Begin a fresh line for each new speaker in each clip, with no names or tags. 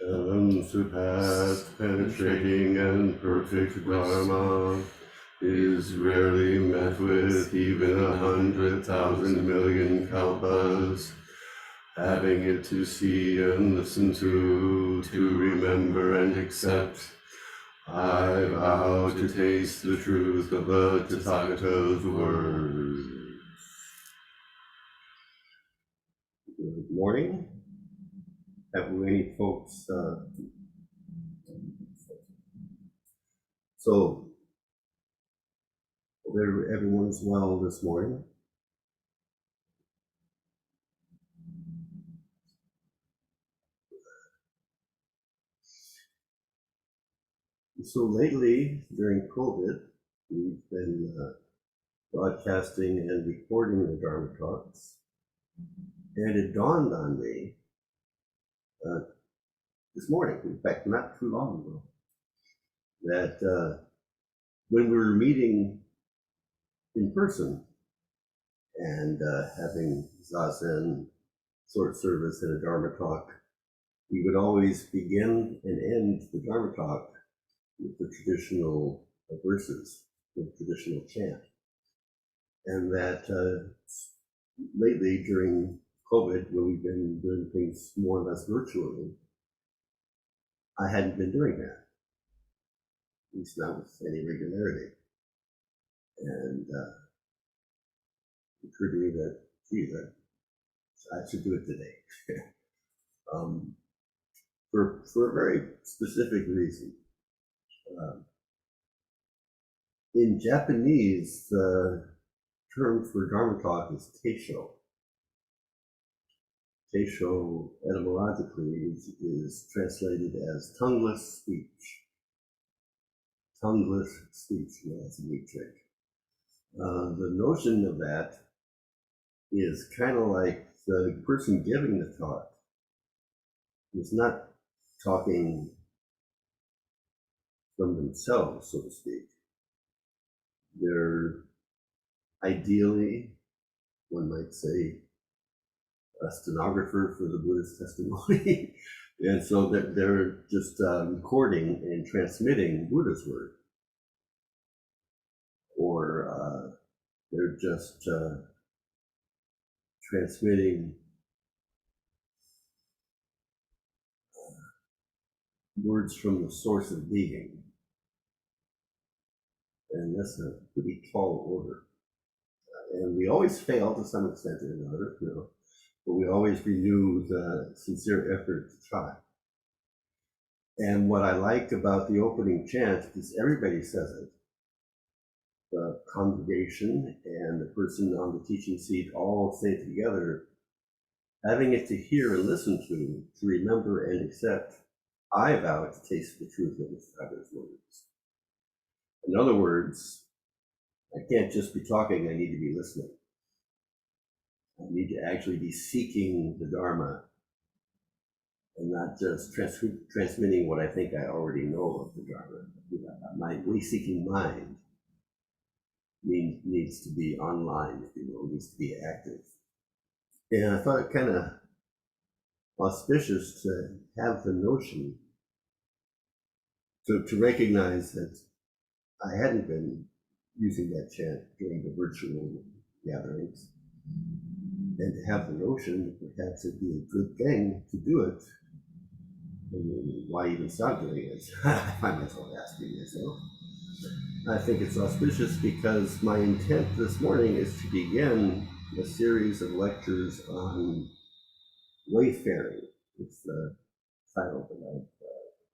Unsurpassed, penetrating, and perfect Dharma is rarely met with even 100,000 million kalpas. Having it to see and listen to remember and accept, I vow to taste the truth of the Tathagata's words. Good morning. Have we any folks? So, hope everyone's well this morning. So lately, during COVID, we've been broadcasting and recording the Dharma talks, and it dawned on me this morning, in fact, not too long ago, that when we were meeting in person and having zazen, sword service, and a Dharma talk, we would always begin and end the Dharma talk with the traditional verses, the traditional chant. And that lately during COVID, when we've been doing things more or less virtually, I hadn't been doing that, at least not with any regularity. And it occurred to me that, geez, I should do it today. For a very specific reason. In Japanese, the term for Dharma talk is teisho. Teisho etymologically is translated as tongueless speech. Tongueless speech, that's a neat trick. The notion of that is kind of like the person giving the talk is not talking from themselves, so to speak. They're ideally, one might say, a stenographer for the Buddhist testimony. And so that they're just recording and transmitting Buddha's word. Or they're just transmitting words from the source of being. And that's a pretty tall order. And we always fail to some extent or another, but we always renew the sincere effort to try. And what I like about the opening chant is everybody says it. The congregation and the person on the teaching seat all say it together, having it to hear and listen to remember and accept. I vow to taste the truth of the Tathagata's words. In other words, I can't just be talking, I need to be listening. I need to actually be seeking the Dharma and not just transmitting what I think I already know of the Dharma. My seeking mind needs to be online, if you will, needs to be active. And I thought it kind of auspicious to have the notion to recognize that I hadn't been using that chant during the virtual gatherings, and to have the notion that perhaps it'd be a good thing to do it. I mean, why even stop doing it? I find myself asking myself. I think it's auspicious because my intent this morning is to begin a series of lectures on Wayfaring. It's the title that I've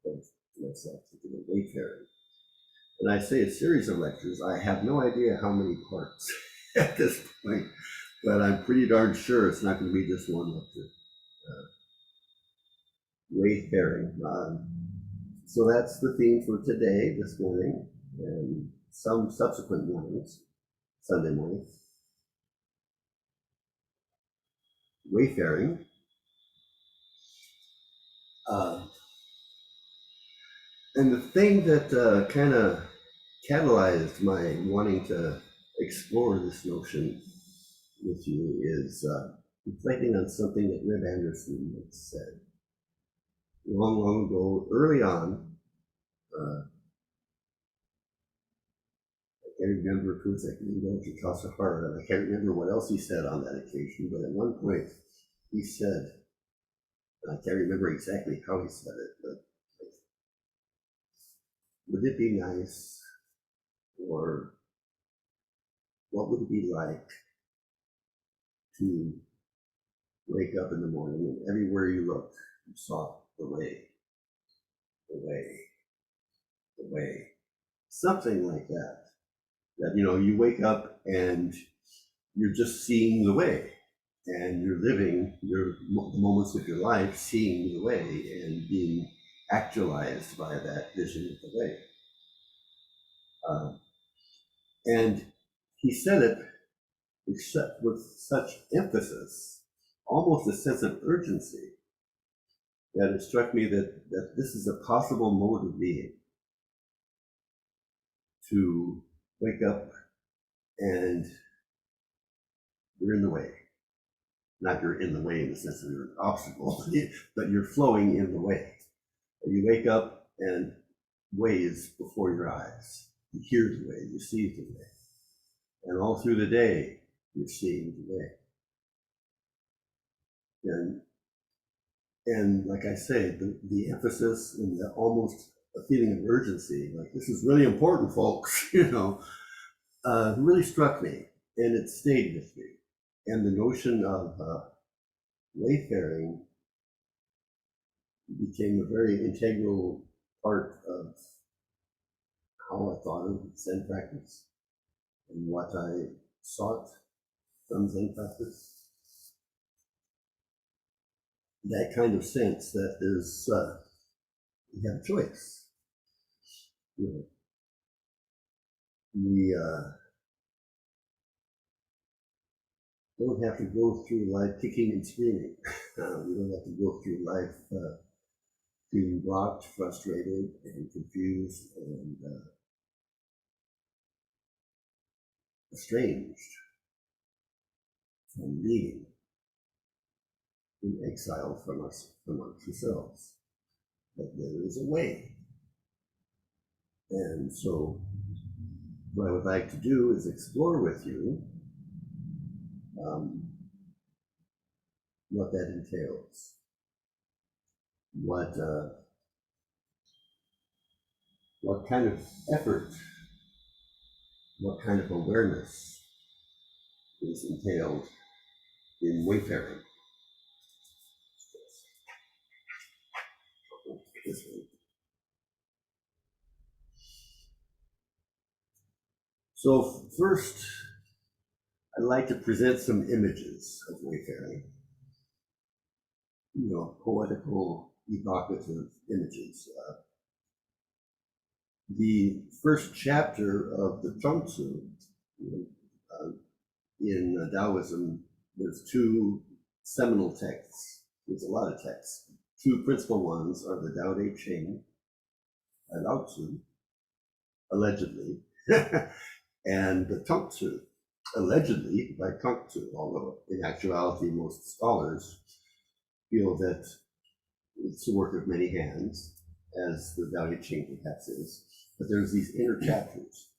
posed myself to do, Wayfaring. And I say a series of lectures. I have no idea how many parts at this point, but I'm pretty darn sure it's not going to be just one lecture. Wayfaring. So that's the theme for today, this morning, and some subsequent mornings, Sunday morning. Wayfaring. And the thing that kind of catalyzed my wanting to explore this notion with you is reflecting on something that Reb Anderson once said. long, long ago, early on. I can't remember if it was like to toss a heart, and I can't remember what else he said on that occasion, but at one point he said, and I can't remember exactly how he said it, but would it be nice, or what would it be like to wake up in the morning and everywhere you looked, you saw the way, the way, the way, something like that. That, you know, you wake up and you're just seeing the way, and you're living the moments of your life seeing the way and being actualized by that vision of the way. And he said it with such emphasis, almost a sense of urgency, that it struck me that this is a possible mode of being, to wake up and you're in the way. Not you're in the way in the sense that you're an obstacle, but you're flowing in the way. And you wake up and way is before your eyes. You hear the way, you see the way. And all through the day, you're seeing the way. And like I say, the emphasis and the almost a feeling of urgency, like this is really important, folks, you know, really struck me, and it stayed with me. And the notion of wayfaring became a very integral part of how I thought of Zen practice and what I sought from Zen practice. That kind of sense that there's, we have a choice. You know, we don't have to go through life kicking and screaming. We don't have to go through life feeling blocked, frustrated, and confused, and estranged from being, and exiled from us, from ourselves. But there is a way. And so what I would like to do is explore with you what that entails, what kind of effort, what kind of awareness is entailed in wayfaring. So first, I'd like to present some images of wayfaring, you know, poetical, evocative images. The first chapter of the Chuang-Tzu, in Taoism, there's two seminal texts. There's a lot of texts. Two principal ones are the Tao Te Ching by Lao Tzu, allegedly, and the Chuang Tzu, allegedly by Chuang Tzu, although in actuality most scholars feel that it's the work of many hands, as the Tao Te Ching perhaps is. But there's these inner chapters,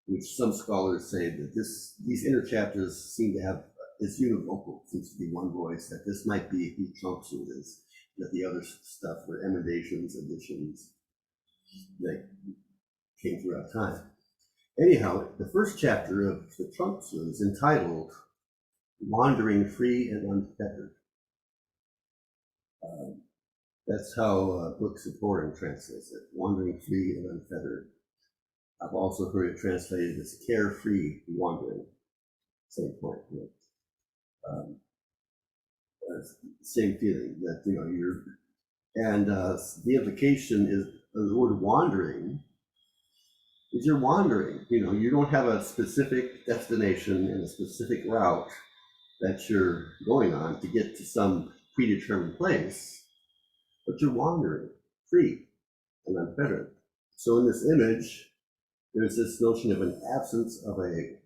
which some scholars say that these inner chapters seem to have, it's univocal, seems to be one voice, that this might be who Chuang Tzu is, that the other stuff were emendations, additions that came throughout time. Anyhow, the first chapter of the Chuang Tzu is entitled Wandering Free and Unfettered. That's how Brooks Supporting translates it, Wandering Free and Unfettered. I've also heard it translated as Carefree Wandering. Same point. You know. Same feeling that, you know, you're, and the implication is the word wandering is you're wandering. You know, you don't have a specific destination and a specific route that you're going on to get to some predetermined place, but you're wandering, free and unfettered. So in this image, there's this notion of an absence of a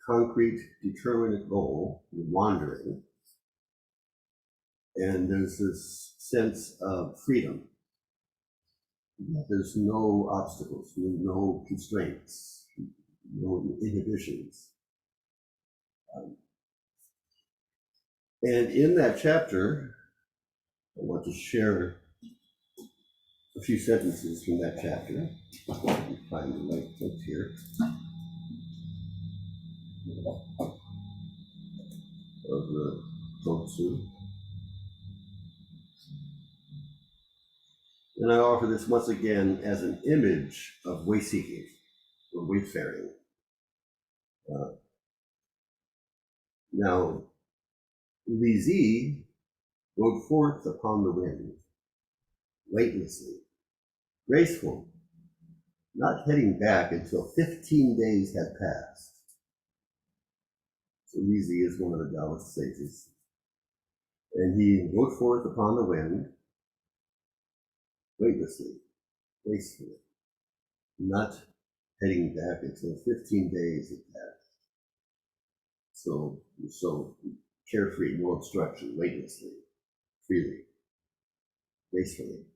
concrete, determinate goal, wandering, And there's this sense of freedom. There's no obstacles, no constraints, no inhibitions. And in that chapter, I want to share a few sentences from that chapter. Let me find the right place here. Of the Tzu. And I offer this once again as an image of way seeking or wayfaring. Now, Li Zi rode forth upon the wind, weightlessly, graceful, not heading back until 15 days had passed. So Li Zi is one of the Taoist sages. And he rode forth upon the wind, weightlessly, gracefully, not heading back until 15 days had passed. So carefree, no obstruction, weightlessly, freely, gracefully.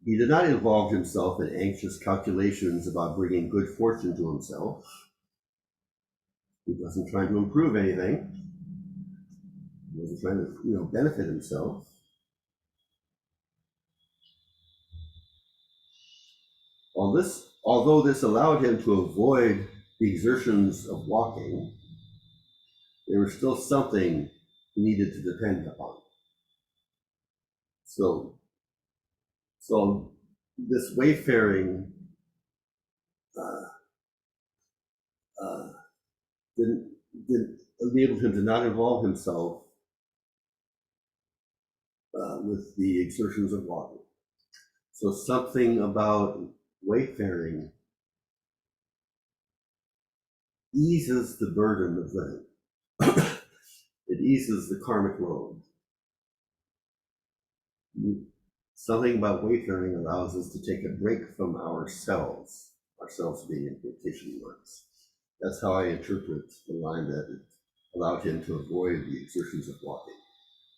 He did not involve himself in anxious calculations about bringing good fortune to himself. He wasn't trying to improve anything. He wasn't trying to, benefit himself. Although this allowed him to avoid the exertions of walking, there was still something he needed to depend upon. So this wayfaring didn't enable him to not involve himself with the exertions of walking. So something about wayfaring eases the burden of living. It eases the karmic load. Something about wayfaring allows us to take a break from ourselves being in quotation marks. That's how I interpret the line that it allowed him to avoid the exertions of walking.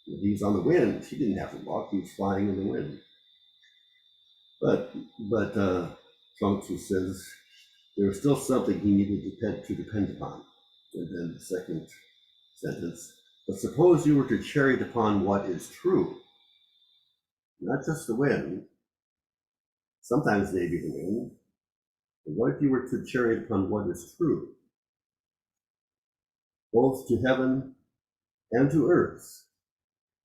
When he was on the wind, he didn't have to walk, he was flying in the wind. But Chuang Tzu says there was still something he needed to depend upon. And then the second sentence, but suppose you were to chariot upon what is true, not just the wind, sometimes maybe the wind, but what if you were to chariot upon what is true, both to heaven and to earth,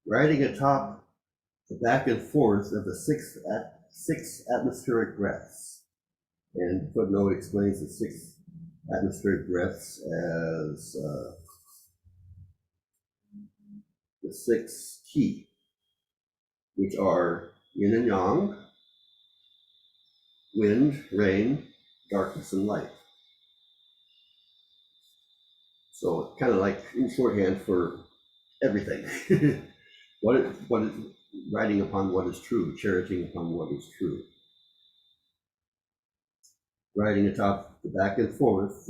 riding atop the back and forth of the six atmospheric breaths. And footnote explains the 6 atmospheric breaths as the 6 qi, which are yin and yang, wind, rain, darkness, and light. So kind of like in shorthand for everything. what is riding upon what is true, charioting upon what is true. Riding atop the back and forth,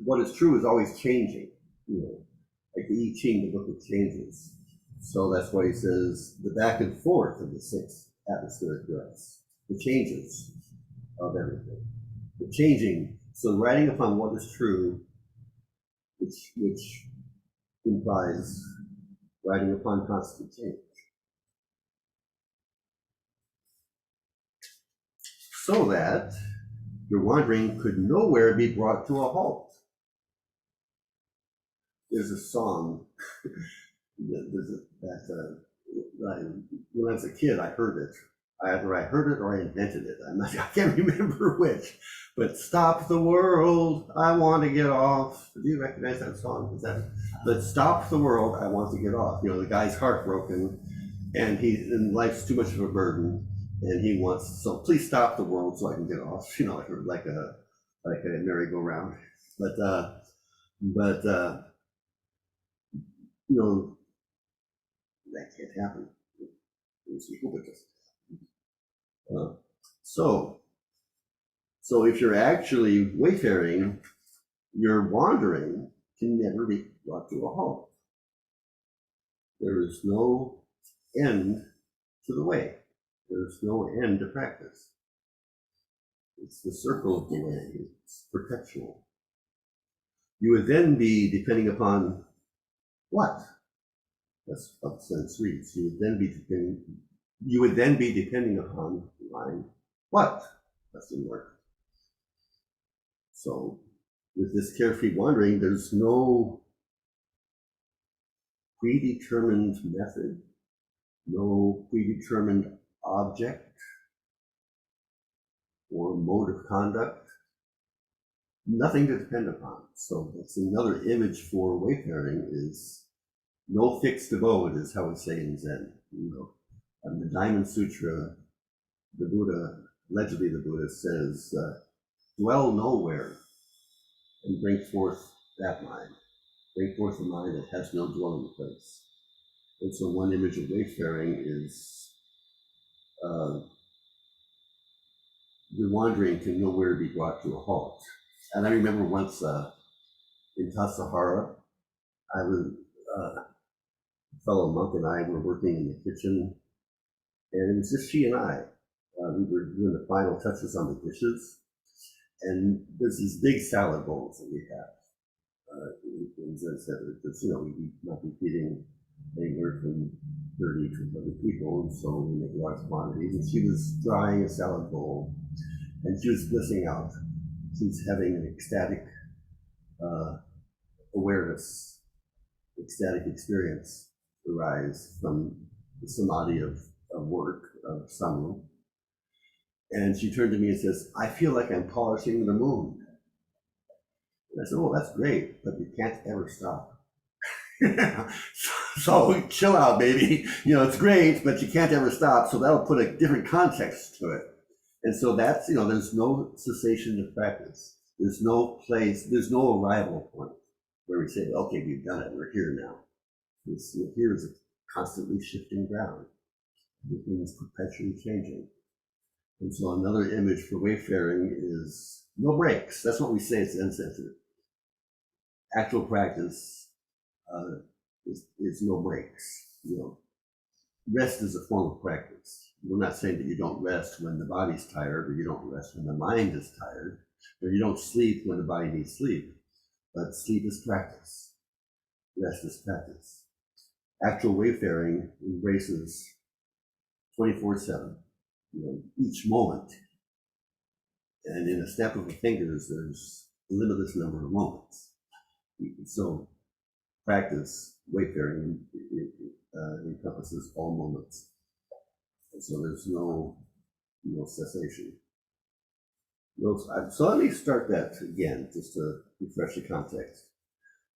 what is true is always changing, like the I Ching, the book of changes. So that's why he says the back and forth of the 6 atmospheric breaths, the changes of everything, the changing. So riding upon what is true, which implies riding upon constant change. So that your wandering could nowhere be brought to a halt. There's a song when I was a kid, I heard it. Either I heard it or I invented it. I can't remember which. But stop the world, I want to get off. Do you recognize that song? But stop the world, I want to get off. The guy's heartbroken, and life's too much of a burden, and he wants, so please stop the world so I can get off. Like a merry-go-round. But that can't happen. So if you're actually wayfaring, your wandering can never be brought to a halt. There is no end to the way. There's no end to practice. It's the circle of the way. It's perpetual. You would then be depending upon what? That's what the sentence reads. You would then be depending upon the line what? Lesson learned. So with this carefree wandering, there's no predetermined method, no predetermined object or mode of conduct, nothing to depend upon. So that's another image for wayfaring is no fixed abode, is how we say in Zen. In the Diamond Sutra, the Buddha, allegedly the Buddha says, dwell nowhere and bring forth that mind. Bring forth a mind that has no dwelling place. And so one image of wayfaring is your wandering can nowhere be brought to a halt. And I remember once in Tassajara, I was a fellow monk and I were working in the kitchen, and it was just she and I. We were doing the final touches on the dishes, and there's these big salad bowls that we have. As I said, because we might be feeding anywhere from 30 to 100 people, and so we make large quantities. And she was drying a salad bowl, and she was blissing out. She was having an ecstatic awareness, ecstatic experience arise from the samadhi of work, of samu. And she turned to me and says, I feel like I'm polishing the moon. And I said, oh, that's great, but you can't ever stop. So chill out, baby. It's great, but you can't ever stop. So that'll put a different context to it. And so that's, there's no cessation of practice. There's no place, there's no arrival point where we say, okay, we've done it, we're here now. Here is a constantly shifting ground. Everything's perpetually changing. And so another image for wayfaring is no breaks. That's what we say it's insensitive. Actual practice is no breaks. Rest is a form of practice. We're not saying that you don't rest when the body's tired, or you don't rest when the mind is tired, or you don't sleep when the body needs sleep. But sleep is practice. Rest is practice. Actual wayfaring embraces 24/7. Each moment. And in a snap of the fingers, there's a limitless number of moments. So practice, wayfaring, encompasses all moments. And so there's no cessation. So let me start that again, just to refresh the context.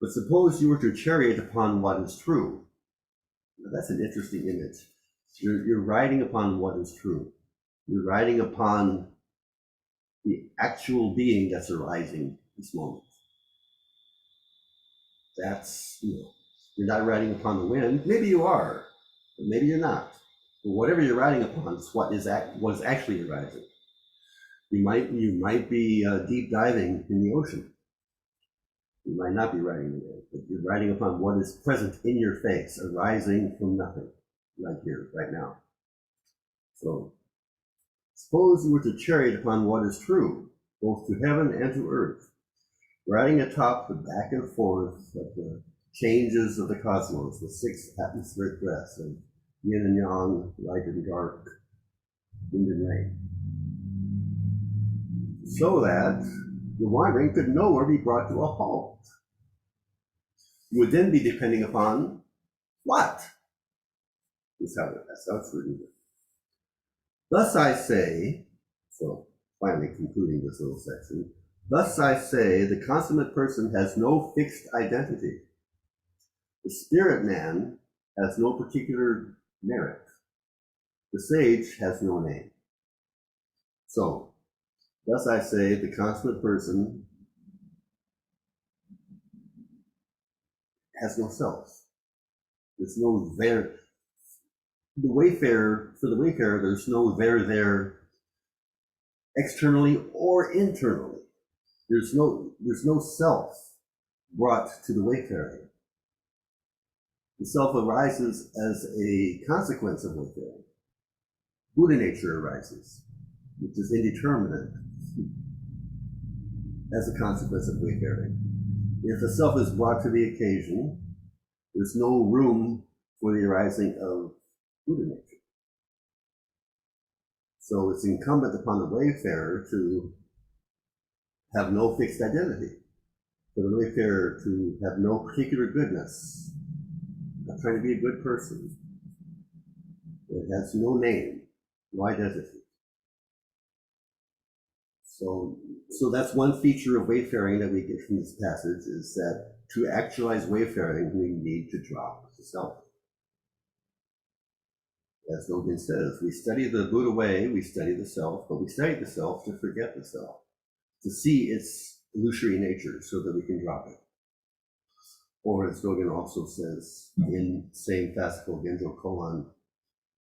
But suppose you were to chariot upon what is true. Now, that's an interesting image. You're riding upon what is true. You're riding upon the actual being that's arising this moment. That's, you're not riding upon the wind. Maybe you are, but maybe you're not. But whatever you're riding upon is what is actually arising. You might be deep diving in the ocean. You might not be riding the wind, but you're riding upon what is present in your face, arising from nothing, right here, right now. So suppose you were to chariot upon what is true, both to heaven and to earth, riding atop the back and forth of the changes of the cosmos, the 6 atmospheric breaths of yin and yang, light and dark, wind and rain, so that your wandering could nowhere be brought to a halt. You would then be depending upon what? That's how it's written. Thus I say, so finally concluding this little section, thus I say the consummate person has no fixed identity. The spirit man has no particular merit. The sage has no name. So, thus I say the consummate person has no self. There's no there. For the wayfarer, there's no there externally or internally. There's no self brought to the wayfarer. The self arises as a consequence of wayfaring. Buddha nature arises, which is indeterminate, as a consequence of wayfaring. If the self is brought to the occasion, there's no room for the arising of Buddha nature. So it's incumbent upon the wayfarer to have no fixed identity, for the wayfarer to have no particular goodness, not trying to be a good person. It has no name, no identity. So that's one feature of wayfaring that we get from this passage, is that to actualize wayfaring, we need to drop the self. As Dogen says, we study the Buddha way, we study the self, but we study the self to forget the self, to see its illusory nature so that we can drop it. Or as Dogen also says in same classical Genjo Koan,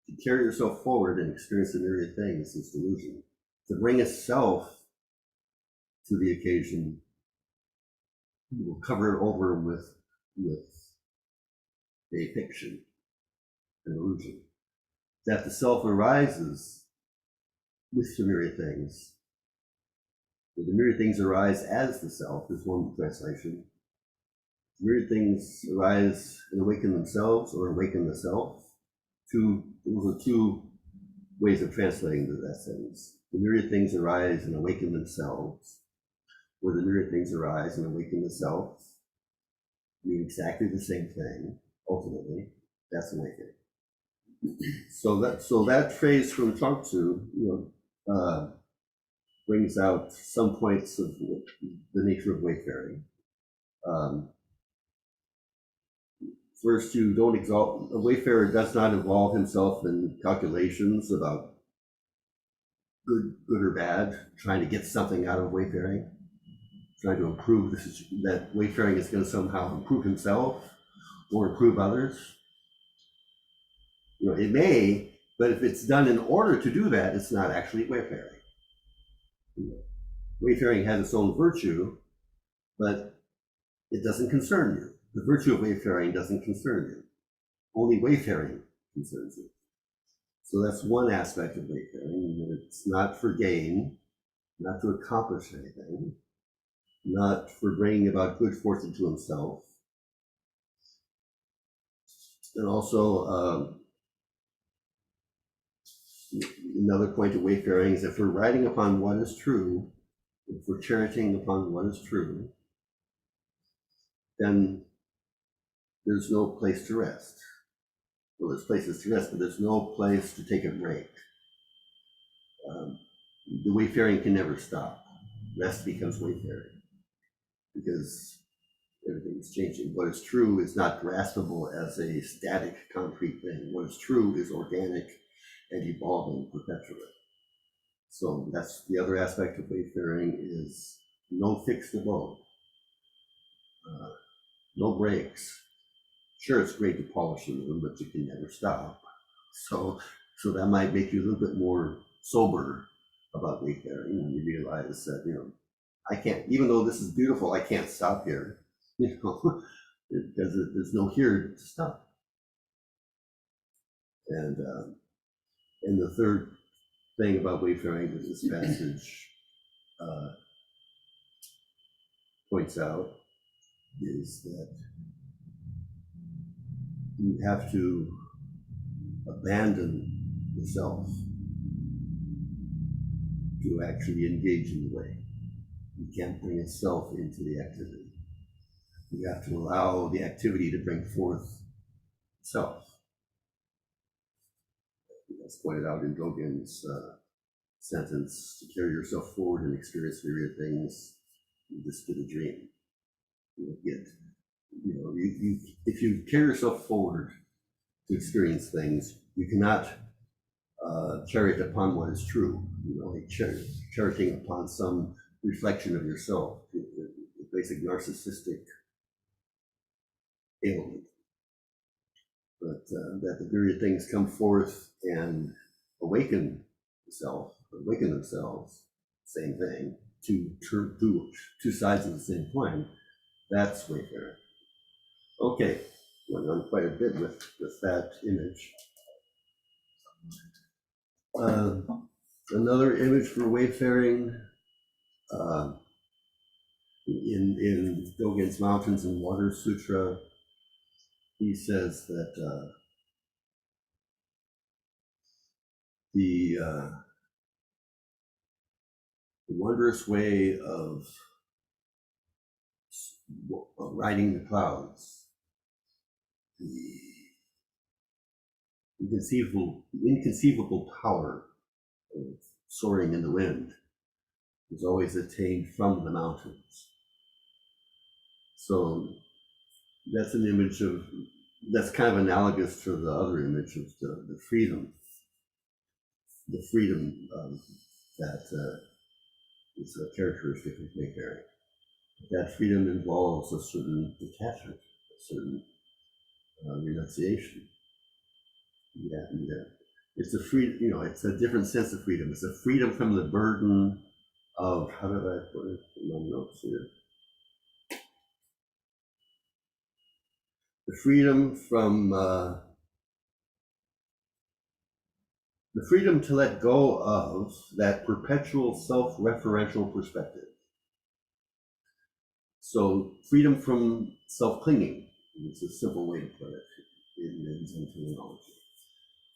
to carry yourself forward and experience the myriad things is delusion. To bring a self to the occasion, we will cover it over with a fiction, an illusion. That the self arises with the myriad things. The myriad things arise as the self is one translation. The myriad things arise and awaken themselves, or awaken the self. Those are two ways of translating that sentence. The myriad things arise and awaken themselves, or the myriad things arise and awaken the self, mean exactly the same thing. Ultimately, that's awakening. So that phrase from Chuang-Tzu, brings out some points of the nature of wayfaring. First, you don't exalt. A wayfarer does not involve himself in calculations about good or bad, trying to get something out of wayfaring, trying to improve that wayfaring is going to somehow improve himself or improve others. It may, but if it's done in order to do that, it's not actually wayfaring. Wayfaring has its own virtue, but it doesn't concern you. The virtue of wayfaring doesn't concern you. Only wayfaring concerns you. So that's one aspect of wayfaring. It's not for gain, not to accomplish anything, not for bringing about good fortune to himself. And also, another point of wayfaring is if we're riding upon what is true, if we're charioting upon what is true, then there's no place to rest. Well, there's places to rest, but there's no place to take a break. The wayfaring can never stop. Rest becomes wayfaring because everything's changing. What is true is not graspable as a static, concrete thing. What is true is organic and evolving perpetually. So that's the other aspect of wayfaring, is no fixed abode, no breaks. Sure, it's great to polish a room, but you can never stop. So that might make you a little bit more sober about wayfaring when you realize that, I can't, even though this is beautiful, I can't stop here, because there's no here to stop. And the third thing about wayfaring that this passage points out is that you have to abandon the self to actually engage in the way. You can't bring a self into the activity. You have to allow the activity to bring forth self. As pointed out in Dogen's sentence, to carry yourself forward and experience myriad things, you just did a dream. If you carry yourself forward to experience things, you cannot chariot upon what is true. Like charioting upon some reflection of yourself, the basic narcissistic ailment. But that the myriad things come forth and awaken themselves, same thing, two sides of the same coin. That's wayfaring. Okay, went on quite a bit with that image. Another image for wayfaring, in Dogen's Mountains and Water Sutra, he says that the wondrous way of riding the clouds, the inconceivable power of soaring in the wind is always attained from the mountains. So that's an image that's kind of analogous to the other image of the freedom that is a characteristic of Wayfaring. That freedom involves a certain detachment, a certain renunciation. Yeah. It's a it's a different sense of freedom. It's a freedom from the burden of, how did I put it in my notes here? The freedom from the freedom to let go of that perpetual self-referential perspective. So freedom from self-clinging, it's a simple way to put it in Zen terminology.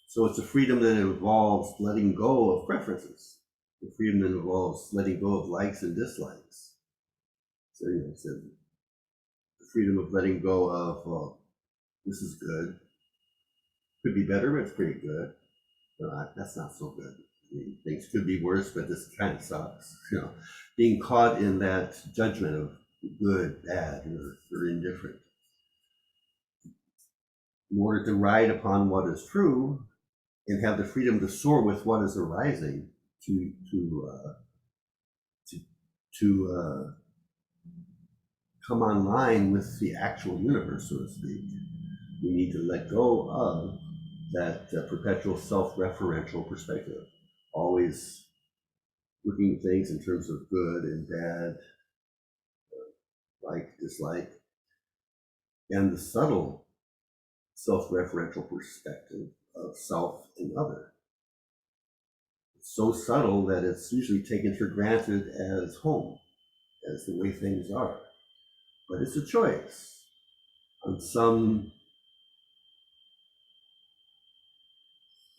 So it's a freedom that involves letting go of preferences. The freedom that involves letting go of likes and dislikes. So it's the freedom of letting go of, well, this is good. Could be better, but it's pretty good. That's not so good. I mean, things could be worse, but this kind of sucks. Being caught in that judgment of good, bad, or indifferent. In order to ride upon what is true and have the freedom to soar with what is arising, to come online with the actual universe, so to speak, we need to let go of that perpetual self-referential perspective, always looking at things in terms of good and bad, like, dislike, and the subtle self-referential perspective of self and other. It's so subtle that it's usually taken for granted as home, as the way things are. But it's a choice. On some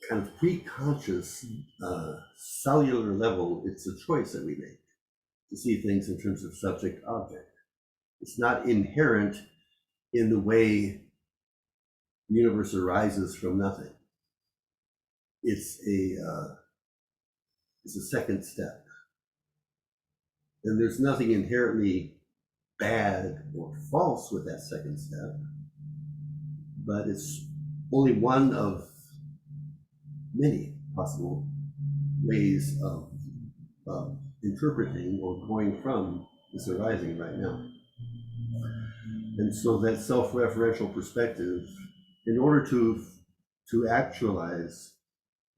kind of pre-conscious cellular level, it's a choice that we make to see things in terms of subject-object. It's not inherent in the way the universe arises from nothing. It's a second step. And there's nothing inherently bad or false with that second step, but it's only one of many possible ways of interpreting or going from this arising right now. And so that self-referential perspective, in order to actualize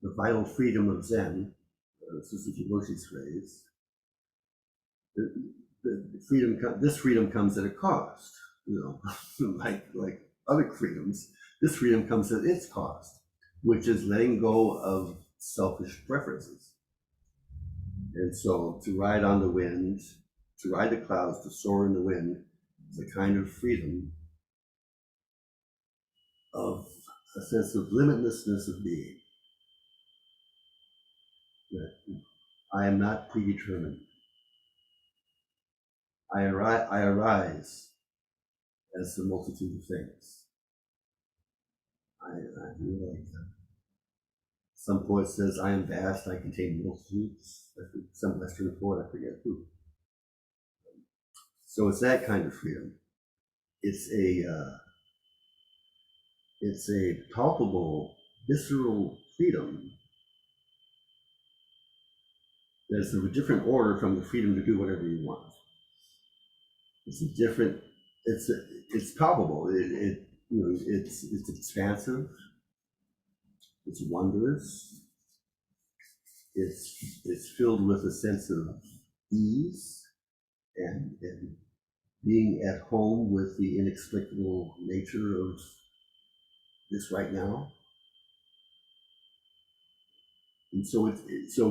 the vital freedom of Zen, Suzuki Roshi's phrase, this freedom comes at a cost, like other freedoms. This freedom comes at its cost, which is letting go of selfish preferences. And so to ride on the wind, to ride the clouds, to soar in the wind, is a kind of freedom of a sense of limitlessness of being. I am not predetermined. I arise as the multitude of things. I feel like some poet says, I am vast, I contain multitudes. Some Western poet, I forget who. So it's that kind of freedom. It's a palpable, visceral freedom that's of a different order from the freedom to do whatever you want. It's palpable. It's expansive. It's wondrous. It's filled with a sense of ease and being at home with the inexplicable nature of this right now. And so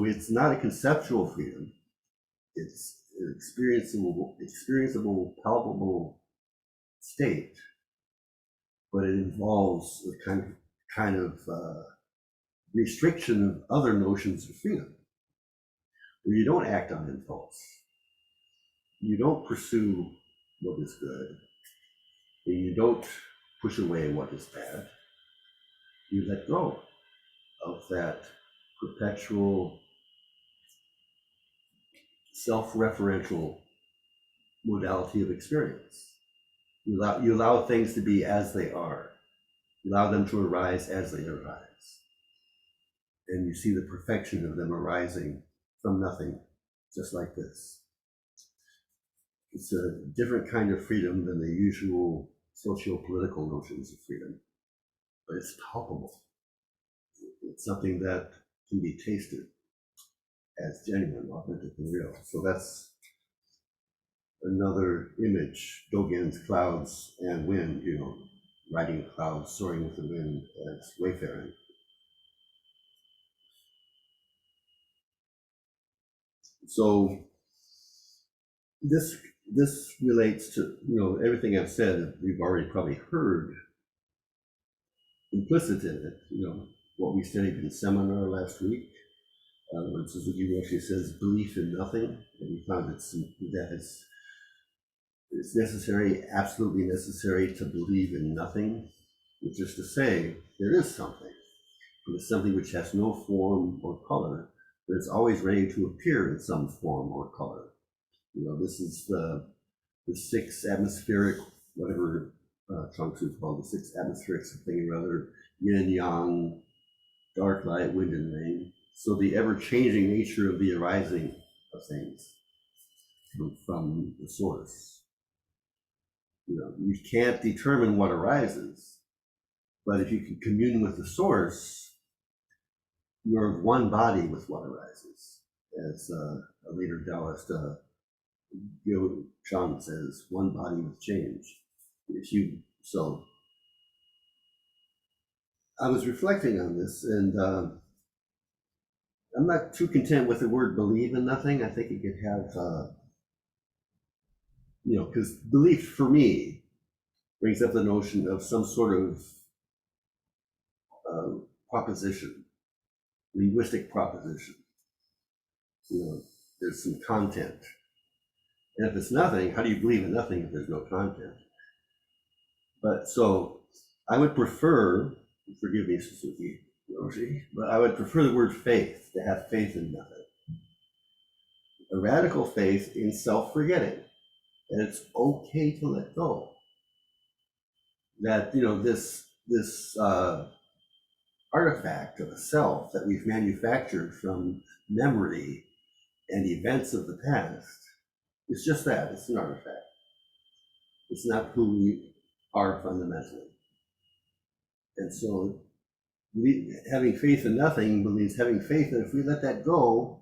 it's not a conceptual freedom. It's an experienceable, palpable state, but it involves a kind of restriction of other notions of freedom, where you don't act on impulse, you don't pursue what is good, and you don't push away what is bad. You let go of that perpetual self-referential modality of experience. You allow things to be as they are. You allow them to arise as they arise. And you see the perfection of them arising from nothing, just like this. It's a different kind of freedom than the usual socio-political notions of freedom, but it's palpable. It's something that can be tasted as genuine, authentic, and real. So that's another image, Dogen's clouds and wind, riding clouds, soaring with the wind as wayfaring. So this relates to, everything I've said, we've already probably heard implicit in it, what we studied in seminar last week. When Suzuki Roshi says belief in nothing, and we found it's necessary, absolutely necessary to believe in nothing, which is to say there is something. It's something which has no form or color, but it's always ready to appear in some form or color. This is the six atmospheric, whatever Chuang Tzu called the six atmospheric something or other, yin and yang, dark light, wind and rain. So the ever-changing nature of the arising of things from the source. You can't determine what arises, but if you can commune with the source, you're one body with what arises. As a later Taoist, Yo Chang says, one body with change. So I was reflecting on this, and I'm not too content with the word believe in nothing. I think it could have, because belief for me brings up the notion of some sort of proposition, linguistic proposition. There's some content. And if it's nothing, how do you believe in nothing if there's no content? But so I would prefer, forgive me, Suzuki Roshi, but I would prefer the word faith, to have faith in nothing. A radical faith in self-forgetting. And it's okay to let go. That, this artifact of a self that we've manufactured from memory and events of the past, it's just that, it's an artifact. It's not who we are fundamentally. And so having faith in nothing means having faith that if we let that go,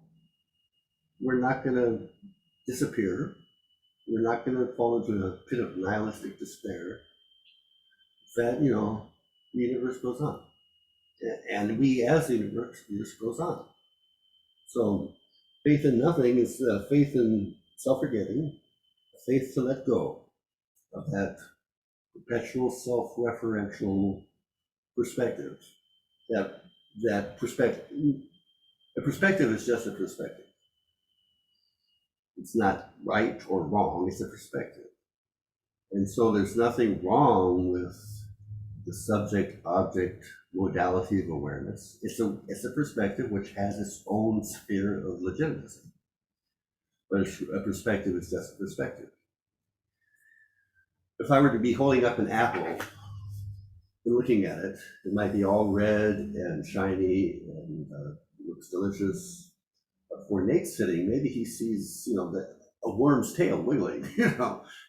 we're not going to disappear. We're not going to fall into a pit of nihilistic despair. That, the universe goes on. And we as the universe goes on. So faith in nothing is faith in self-forgetting, faith to let go of that perpetual self-referential perspective. That perspective, a perspective is just a perspective. It's not right or wrong, it's a perspective. And so there's nothing wrong with the subject-object modality of awareness. It's a perspective which has its own sphere of legitimacy. But a perspective is just a perspective. If I were to be holding up an apple and looking at it, it might be all red and shiny and looks delicious. But for Nate's sitting, maybe he sees, a worm's tail wiggling.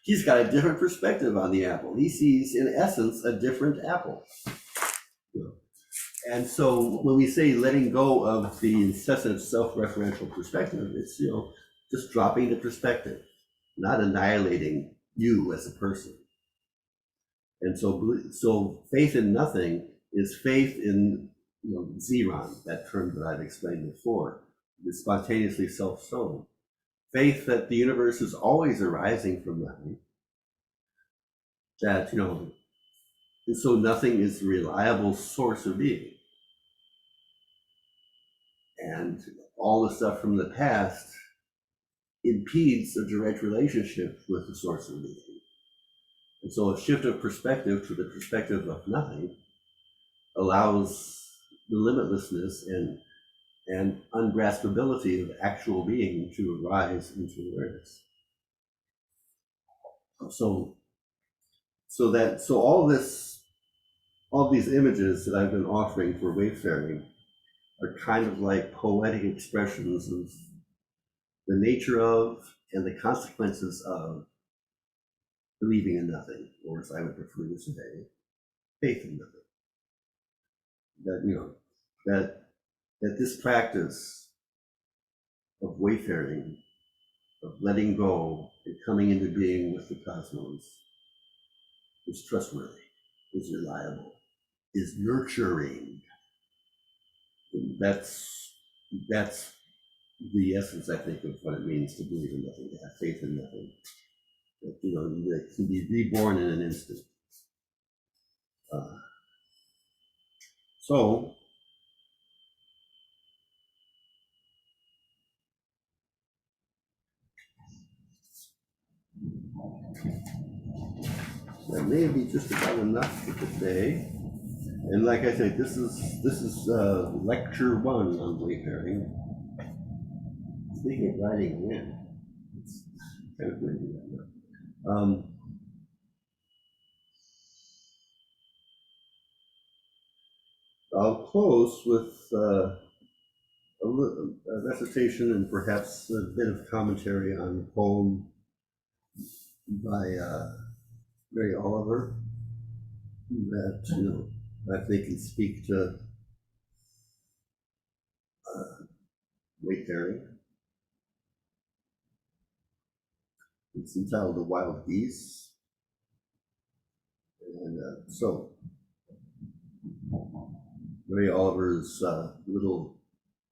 He's got a different perspective on the apple. He sees, in essence, a different apple. And so when we say letting go of the incessant self-referential perspective, it's just dropping the perspective, not annihilating you as a person. And so faith in nothing is faith in, Zeron, that term that I've explained before, is spontaneously self-sown. Faith that the universe is always arising from nothing, that, so nothing is a reliable source of being. And all the stuff from the past impedes a direct relationship with the source of being. And so a shift of perspective to the perspective of nothing allows the limitlessness and ungraspability of actual being to arise into awareness. So all these images that I've been offering for wayfaring are kind of like poetic expressions of the nature of and the consequences of believing in nothing, or as I would prefer to say, faith in nothing. That this practice of wayfaring, of letting go and coming into being with the cosmos, is trustworthy, is reliable, is nurturing. And that's the essence, I think, of what it means to believe in nothing, to have faith in nothing. That, that can be reborn in an instant. So that may be just about enough for today. And like I said, this is lecture 1 on wayfaring. Speaking of riding wind, it's kind of windy right now. I'll close with a recitation and perhaps a bit of commentary on a poem by Mary Oliver that I think can speak to wayfaring. It's entitled "The Wild Geese," and so Mary Oliver's little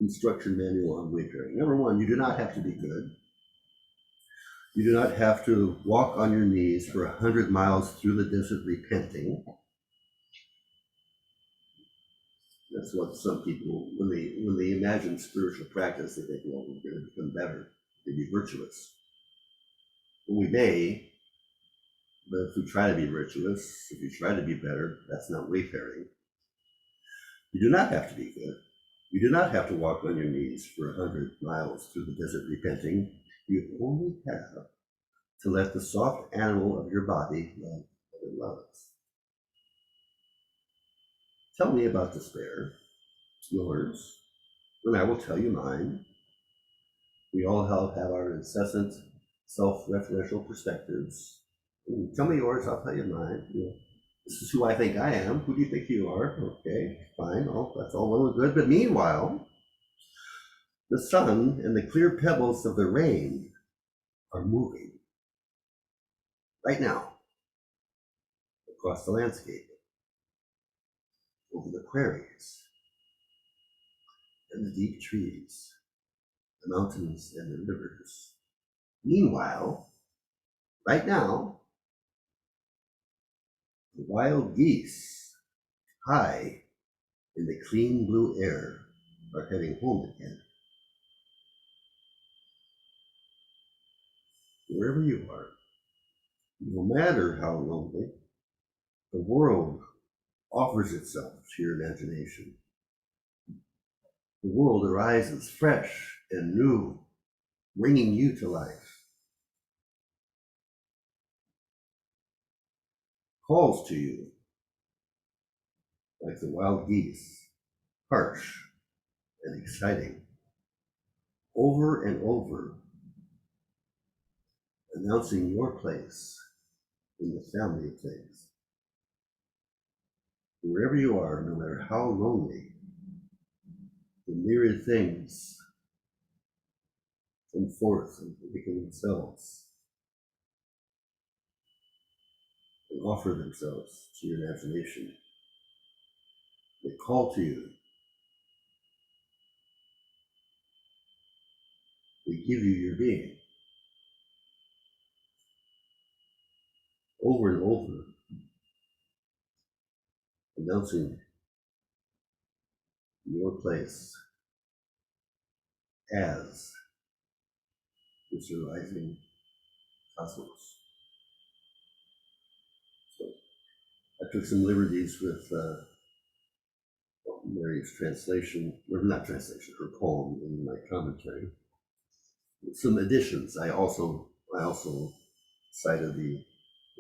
instruction manual on wayfaring. Number 1, you do not have to be good. You do not have to walk on your knees for 100 miles through the desert repenting. That's what some people, when they imagine spiritual practice, they think, well, we're going to become better, to be virtuous. Well, we may, but if we try to be virtuous, if you try to be better, that's not wayfaring. You do not have to be good. You do not have to walk on your knees for 100 miles through the desert repenting. You only have to let the soft animal of your body love what it loves. Tell me about despair, yours, and I will tell you mine. We all have our incessant self-referential perspectives. Tell me yours, I'll tell you mine. This is who I think I am. Who do you think you are? Okay, fine. Oh, that's all well and good. But meanwhile, the sun and the clear pebbles of the rain are moving right now across the landscape, over the prairies and the deep trees, the mountains and the rivers. Meanwhile, right now, the wild geese, high in the clean blue air, are heading home again. Wherever you are, no matter how lonely, the world offers itself to your imagination. The world arises fresh and new, bringing you to life. Calls to you like the wild geese, harsh and exciting, over and over, announcing your place in the family of things. Wherever you are, no matter how lonely, the myriad things come forth and awaken themselves and offer themselves to your imagination. They call to you. They give you your being. Over and over, announcing your place as this rising cosmos. So I took some liberties with Mary's translation, or not translation, her poem in my commentary. Some additions. I also cited the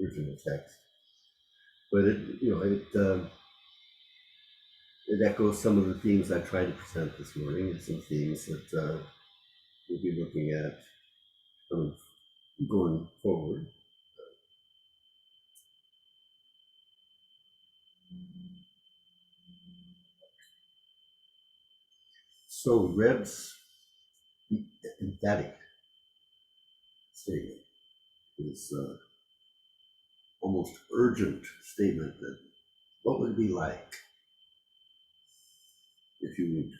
original text, but it echoes some of the themes I tried to present this morning, and some themes that we'll be looking at going forward. So Reb's emphatic statement is almost urgent statement that what would it be like if you would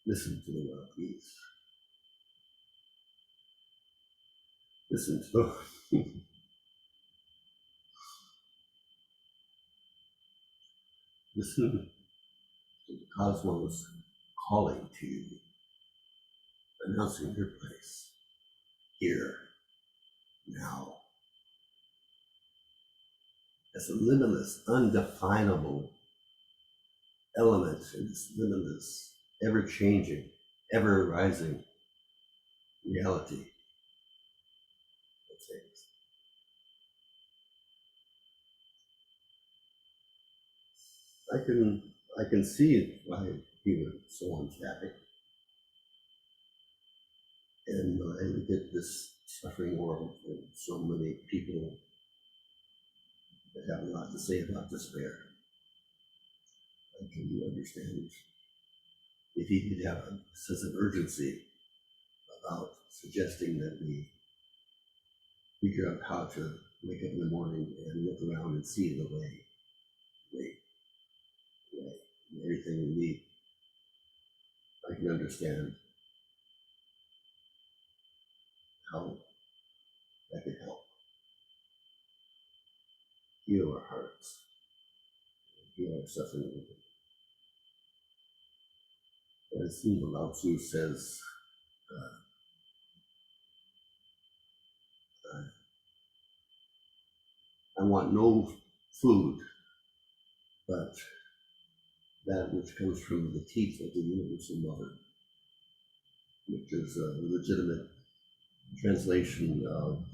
listen to the wild geese, listen to listen to the cosmos calling to you, announcing your place here, now, as a limitless, undefinable element in this limitless, ever-changing, ever-rising reality of things. I can see why he was so emphatic. And I look at this suffering world and so many people that have a lot to say about despair. I can understand if he did have a sense of urgency about suggesting that we figure out how to wake up in the morning and look around and see the way, everything we need. I can understand how that could help heal our hearts, heal our suffering. As Lao Tzu says, I want no food but that which comes from the teeth of the universal mother, which is a legitimate translation of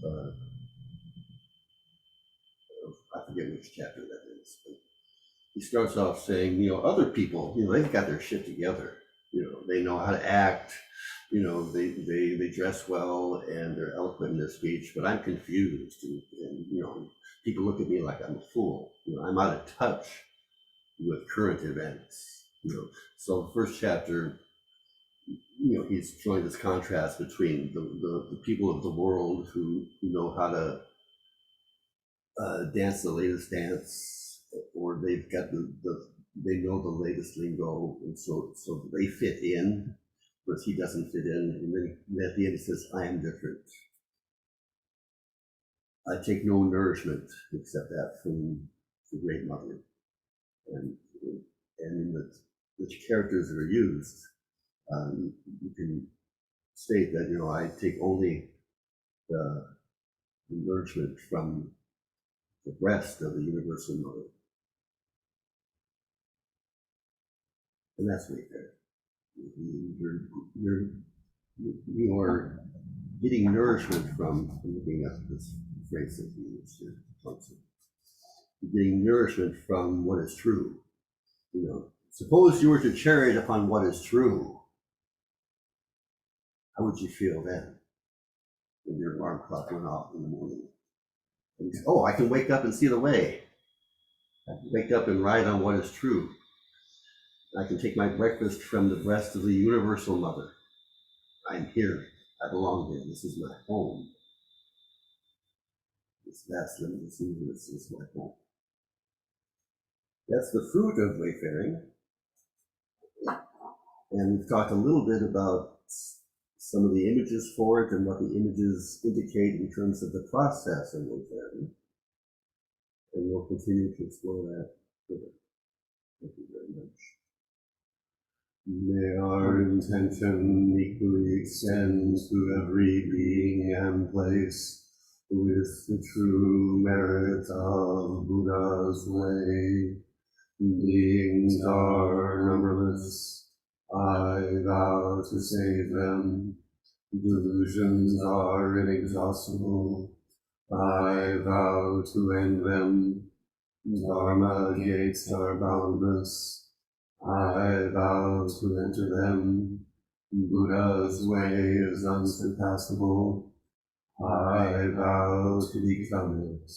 I forget which chapter that is, but he starts off saying, other people, they've got their shit together. They know how to act, they dress well and they're eloquent in their speech, but I'm confused. And people look at me like I'm a fool. I'm out of touch with current events. So the first chapter, he's showing this contrast between the people of the world who know how to dance the latest dance, or they've got they know the latest lingo, and so they fit in, whereas he doesn't fit in. And then at the end he says, I am different. I take no nourishment except that from the Great Mother. And in the characters that are used, you can state that, I take only the nourishment from the breast of the Universal Mother. And that's Wayfaring. You are getting nourishment from looking at this phrase that he used here, you're getting nourishment from what is true. Suppose you were to chariot upon what is true. How would you feel then when your alarm clock went off in the morning? And you say, I can wake up and see the way. I can wake up and ride on what is true. I can take my breakfast from the breast of the Universal Mother. I'm here. I belong here. This is my home. This vast limitless universe is my home. That's the fruit of wayfaring. And we've talked a little bit about some of the images for it and what the images indicate in terms of the process of wayfaring. And we'll continue to explore that further. Thank you very much. May our intention equally extend to every being and place with the true merit of Buddha's way. Beings are numberless, I vow to save them. Delusions are inexhaustible, I vow to end them. Dharma gates are boundless, I vow to enter them. Buddha's way is unsurpassable, I vow to become it.